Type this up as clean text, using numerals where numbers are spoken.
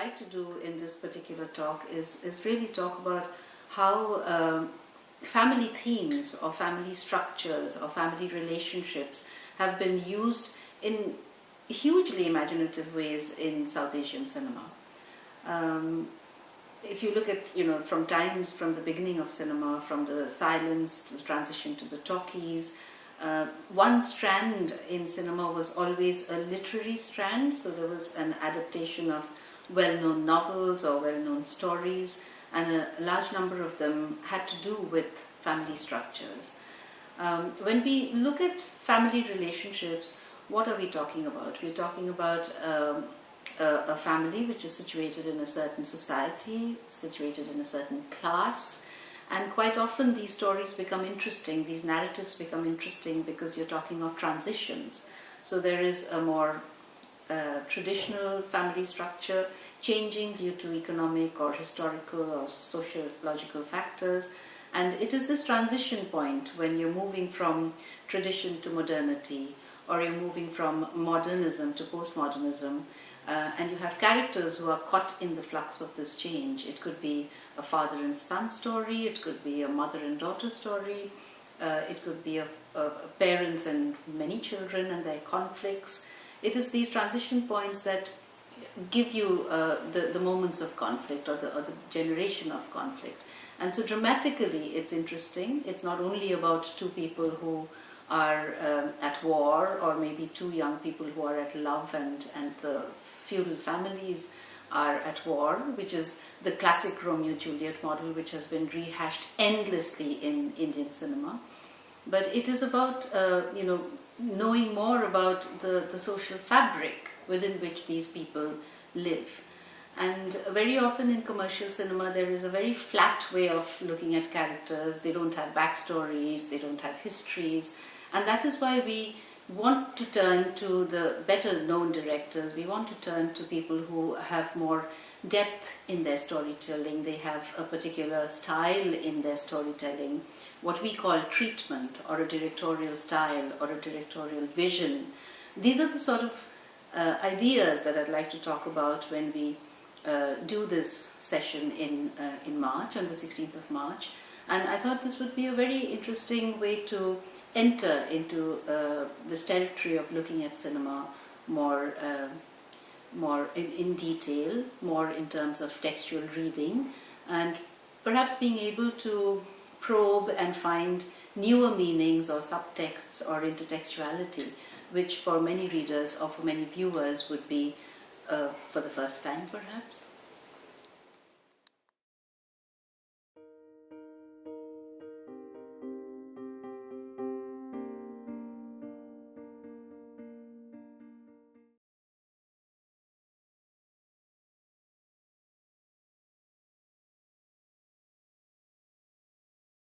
like to do in this particular talk is really talk about how family themes or family structures or family relationships have been used in hugely imaginative ways in South Asian cinema. If you look at, from the beginning of cinema, from the silence to the transition to the talkies, one strand in cinema was always a literary strand, so there was an adaptation of well-known novels or well-known stories, and a large number of them had to do with family structures. When we look at family relationships, what are we talking about? We're talking about a family which is situated in a certain society, situated in a certain class, and quite often these stories become interesting, these narratives become interesting because you're talking of transitions. So there is a more traditional family structure changing due to economic or historical or sociological factors, and it is this transition point when you're moving from tradition to modernity, or you're moving from modernism to postmodernism, and you have characters who are caught in the flux of this change. It could be a father and son story, it could be a mother and daughter story, it could be a parents and many children and their conflicts. It is these transition points that give you the moments of conflict or the generation of conflict. And so dramatically it's interesting. It's not only about two people who are at war, or maybe two young people who are at love, and the feudal families are at war, which is the classic Romeo Juliet model which has been rehashed endlessly in Indian cinema. But it is about knowing more about the social fabric within which these people live. And very often in commercial cinema there is a very flat way of looking at characters. They don't have backstories, they don't have histories, and that is why we want to turn to the better known directors. We want to turn to people who have more depth in their storytelling. They have a particular style in their storytelling, what we call treatment, or a directorial style, or a directorial vision. These are the sort of ideas that I'd like to talk about when we do this session in March, on the 16th of March. And I thought this would be a very interesting way to enter into this territory of looking at cinema more in detail, more in terms of textual reading, and perhaps being able to probe and find newer meanings or subtexts or intertextuality, which for many readers or for many viewers would be for the first time perhaps.